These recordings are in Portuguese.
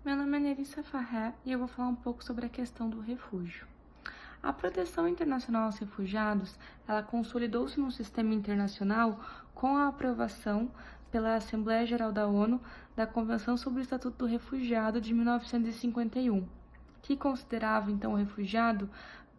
Meu nome é Nerissa Farré e eu vou falar um pouco sobre a questão do refúgio. A proteção internacional aos refugiados, ela consolidou-se num sistema internacional com a aprovação pela Assembleia Geral da ONU da Convenção sobre o Estatuto do Refugiado de 1951, que considerava então o refugiado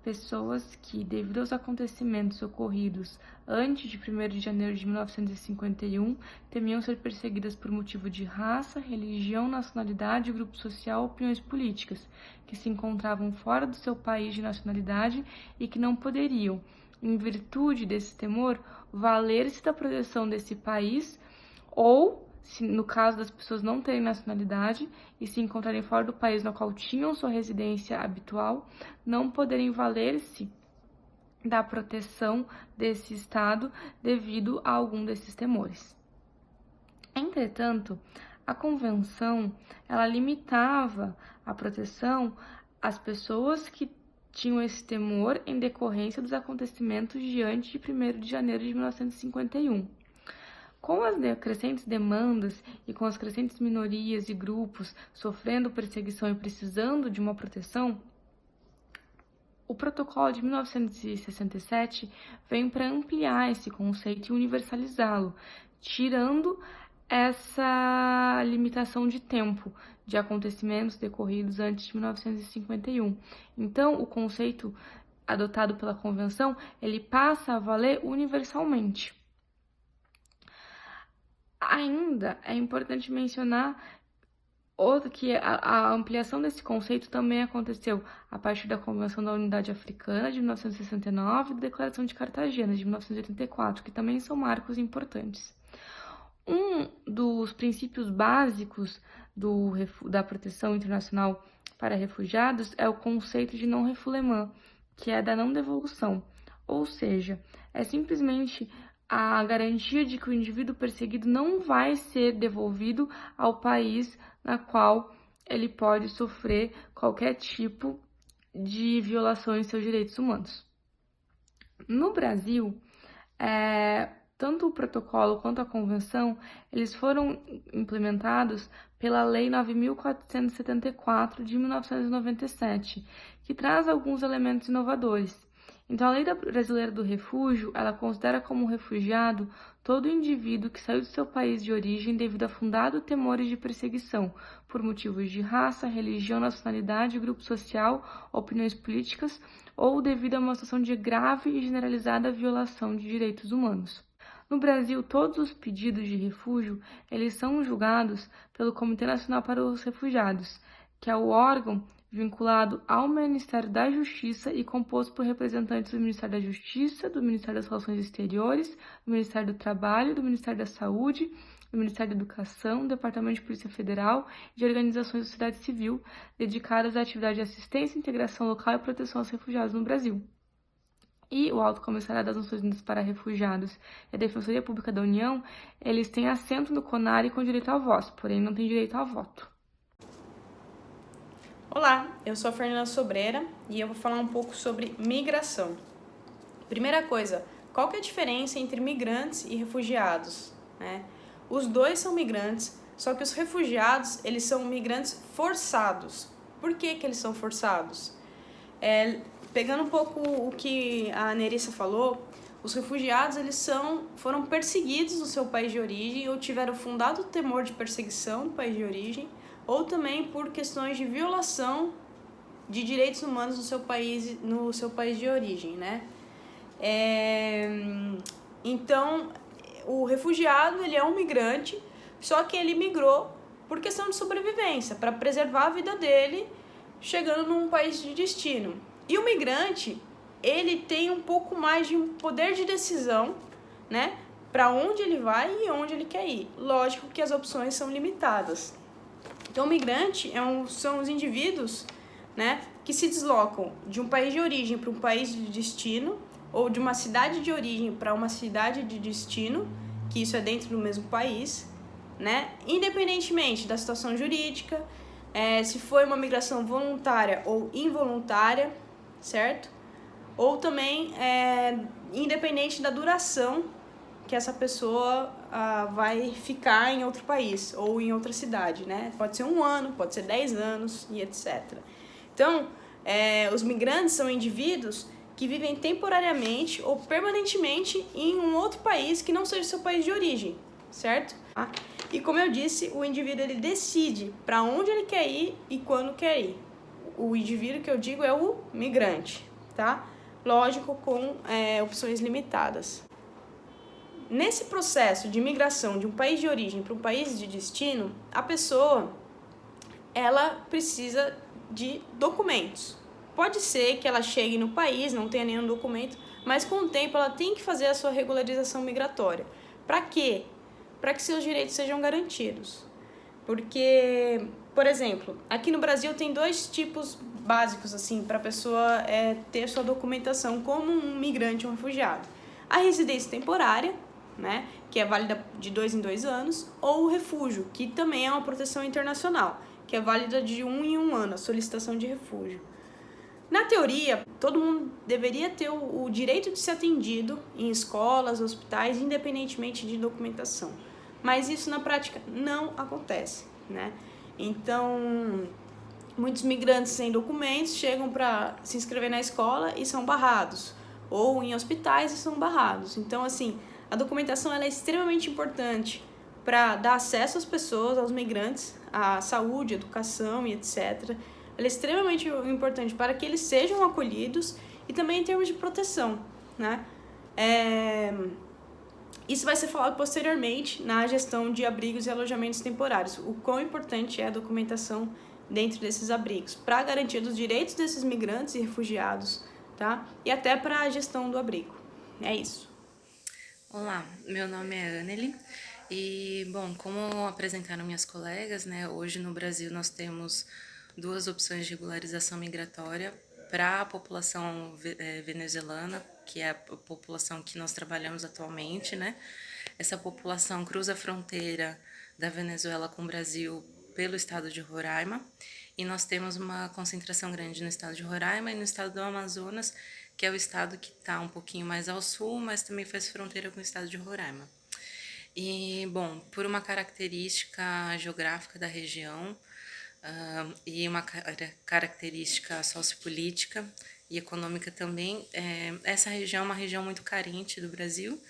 pessoas que, devido aos acontecimentos ocorridos antes de 1º de janeiro de 1951, temiam ser perseguidas por motivo de raça, religião, nacionalidade, grupo social ou opiniões políticas, que se encontravam fora do seu país de nacionalidade e que não poderiam, em virtude desse temor, valer-se da proteção desse país ou, se no caso das pessoas não terem nacionalidade e se encontrarem fora do país no qual tinham sua residência habitual, não poderem valer-se da proteção desse Estado devido a algum desses temores. Entretanto, a Convenção, ela limitava a proteção às pessoas que tinham esse temor em decorrência dos acontecimentos diante de 1º de janeiro de 1951. Com as crescentes demandas e com as crescentes minorias e grupos sofrendo perseguição e precisando de uma proteção, o Protocolo de 1967 vem para ampliar esse conceito e universalizá-lo, tirando essa limitação de tempo de acontecimentos decorridos antes de 1951. Então, o conceito adotado pela Convenção, ele passa a valer universalmente. Ainda é importante mencionar que a ampliação desse conceito também aconteceu a partir da Convenção da Unidade Africana de 1969 e da Declaração de Cartagena de 1984, que também são marcos importantes. Um dos princípios básicos da proteção internacional para refugiados é o conceito de non-refoulement, que é da não devolução, ou seja, é simplesmente a garantia de que o indivíduo perseguido não vai ser devolvido ao país na qual ele pode sofrer qualquer tipo de violação em seus direitos humanos. No Brasil, tanto o protocolo quanto a convenção, eles foram implementados pela Lei 9.474 de 1997, que traz alguns elementos inovadores. Então, a Lei Brasileira do Refúgio, ela considera como refugiado todo indivíduo que saiu do seu país de origem devido a fundado temores de perseguição, por motivos de raça, religião, nacionalidade, grupo social, opiniões políticas, ou devido a uma situação de grave e generalizada violação de direitos humanos. No Brasil, todos os pedidos de refúgio, eles são julgados pelo Comitê Nacional para os Refugiados, que é o órgão vinculado ao Ministério da Justiça e composto por representantes do Ministério da Justiça, do Ministério das Relações Exteriores, do Ministério do Trabalho, do Ministério da Saúde, do Ministério da Educação, do Departamento de Polícia Federal e de organizações da sociedade civil dedicadas à atividade de assistência, integração local e proteção aos refugiados no Brasil. E o Alto Comissariado das Nações Unidas para Refugiados e a Defensoria Pública da União, eles têm assento no CONARE com direito à voz, porém não têm direito a voto. Olá, eu sou a Fernanda Sobreira e eu vou falar um pouco sobre migração. Primeira coisa, qual que é a diferença entre migrantes e refugiados? Os dois são migrantes, só que os refugiados, eles são migrantes forçados. Por que eles são forçados? Pegando um pouco o que a Nerissa falou, os refugiados foram perseguidos no seu país de origem ou tiveram fundado temor de perseguição no país de origem, ou também por questões de violação de direitos humanos no seu país de origem, Então, o refugiado, ele é um migrante, só que ele migrou por questão de sobrevivência, para preservar a vida dele, chegando num país de destino. E o migrante, ele tem um pouco mais de um poder de decisão, para onde ele vai e onde ele quer ir. Lógico que as opções são limitadas. Então, o migrante são os indivíduos, que se deslocam de um país de origem para um país de destino, ou de uma cidade de origem para uma cidade de destino, que isso é dentro do mesmo país, independentemente da situação jurídica, se foi uma migração voluntária ou involuntária, certo? Ou também independente da duração que essa pessoa vai ficar em outro país ou em outra cidade, né? Pode ser 1 ano, pode ser 10 anos e etc. Então, os migrantes são indivíduos que vivem temporariamente ou permanentemente em um outro país que não seja seu país de origem, certo? E como eu disse, o indivíduo ele decide para onde ele quer ir e quando quer ir. O indivíduo que eu digo é o migrante, tá? Lógico, com opções limitadas. Nesse processo de migração de um país de origem para um país de destino, a pessoa ela precisa de documentos. Pode ser que ela chegue no país, não tenha nenhum documento, mas com o tempo ela tem que fazer a sua regularização migratória. Para quê? Para que seus direitos sejam garantidos. Porque, por exemplo, aqui no Brasil tem 2 tipos básicos assim para a pessoa ter sua documentação como um migrante ou um refugiado. A residência temporária, né, que é válida de 2 em 2 anos, ou o refúgio, que também é uma proteção internacional, que é válida de 1 em 1 ano, a solicitação de refúgio. Na teoria, todo mundo deveria ter o direito de ser atendido em escolas, hospitais, independentemente de documentação. Mas isso na prática não acontece, né? Então, muitos migrantes sem documentos chegam para se inscrever na escola e são barrados, ou em hospitais e são barrados. Então, assim, a documentação ela é extremamente importante para dar acesso às pessoas, aos migrantes, à saúde, educação e etc. Ela é extremamente importante para que eles sejam acolhidos e também em termos de proteção, né? Isso vai ser falado posteriormente na gestão de abrigos e alojamentos temporários. O quão importante é a documentação dentro desses abrigos para a garantia dos direitos desses migrantes e refugiados, tá? E até para a gestão do abrigo. É isso. Olá, meu nome é Anneli e, bom, como apresentaram minhas colegas, né, hoje no Brasil nós temos 2 opções de regularização migratória para a população venezuelana, que é a população que nós trabalhamos atualmente, né? Essa população cruza a fronteira da Venezuela com o Brasil pelo estado de Roraima, e nós temos uma concentração grande no estado de Roraima e no estado do Amazonas, que é o estado que está um pouquinho mais ao sul, mas também faz fronteira com o estado de Roraima. E, bom, por uma característica geográfica da região e uma característica sociopolítica e econômica também, essa região é uma região muito carente do Brasil,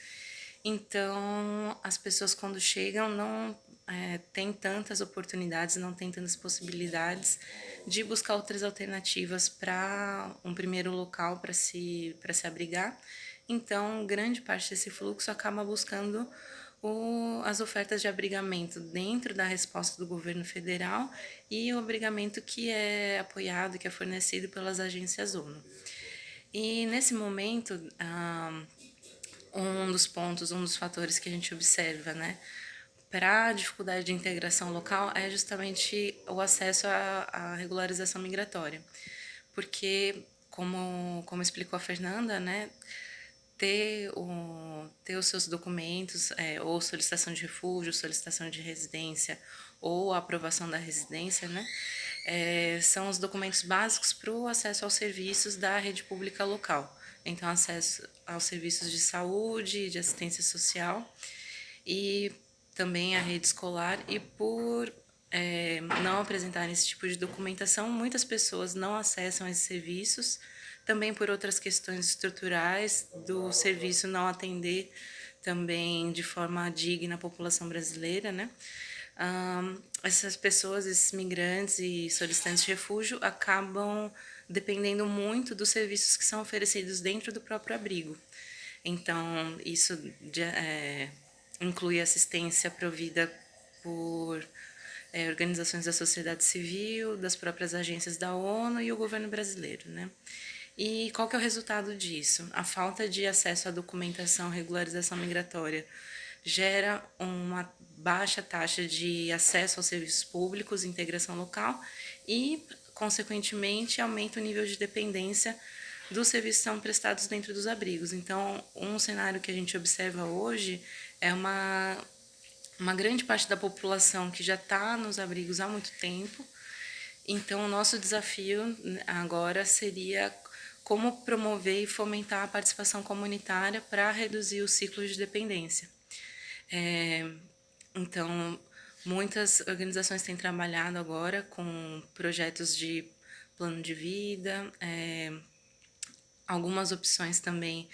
então as pessoas quando chegam não têm tantas oportunidades, não têm tantas possibilidades de buscar outras alternativas para um primeiro local para se abrigar. Então, grande parte desse fluxo acaba buscando as ofertas de abrigamento dentro da resposta do governo federal e o abrigamento que é apoiado, que é fornecido pelas agências ONU. E nesse momento, um dos fatores que a gente observa, né, para a dificuldade de integração local é justamente o acesso à regularização migratória. Porque, como explicou a Fernanda, né, ter os seus documentos, ou solicitação de refúgio, solicitação de residência, ou a aprovação da residência, né, são os documentos básicos para o acesso aos serviços da rede pública local. Então, acesso aos serviços de saúde, de assistência social e também à rede escolar. E por não apresentarem esse tipo de documentação, muitas pessoas não acessam esses serviços, também por outras questões estruturais do serviço não atender também de forma digna a população brasileira, né? Essas pessoas, esses migrantes e solicitantes de refúgio acabam dependendo muito dos serviços que são oferecidos dentro do próprio abrigo. Então, isso inclui assistência provida por organizações da sociedade civil, das próprias agências da ONU e o governo brasileiro, né? E qual que é o resultado disso? A falta de acesso à documentação, regularização migratória gera uma baixa taxa de acesso aos serviços públicos, integração local e, consequentemente, aumenta o nível de dependência dos serviços que são prestados dentro dos abrigos. Então, um cenário que a gente observa hoje é uma grande parte da população que já está nos abrigos há muito tempo. Então, o nosso desafio agora seria como promover e fomentar a participação comunitária para reduzir o ciclo de dependência. Então, muitas organizações têm trabalhado agora com projetos de plano de vida, algumas opções também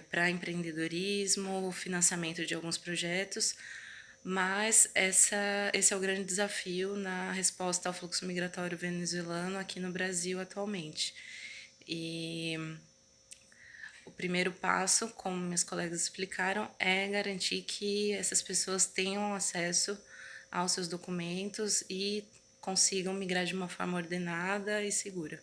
para empreendedorismo, financiamento de alguns projetos, mas esse é o grande desafio na resposta ao fluxo migratório venezuelano aqui no Brasil atualmente. E o primeiro passo, como meus colegas explicaram, é garantir que essas pessoas tenham acesso aos seus documentos e consigam migrar de uma forma ordenada e segura.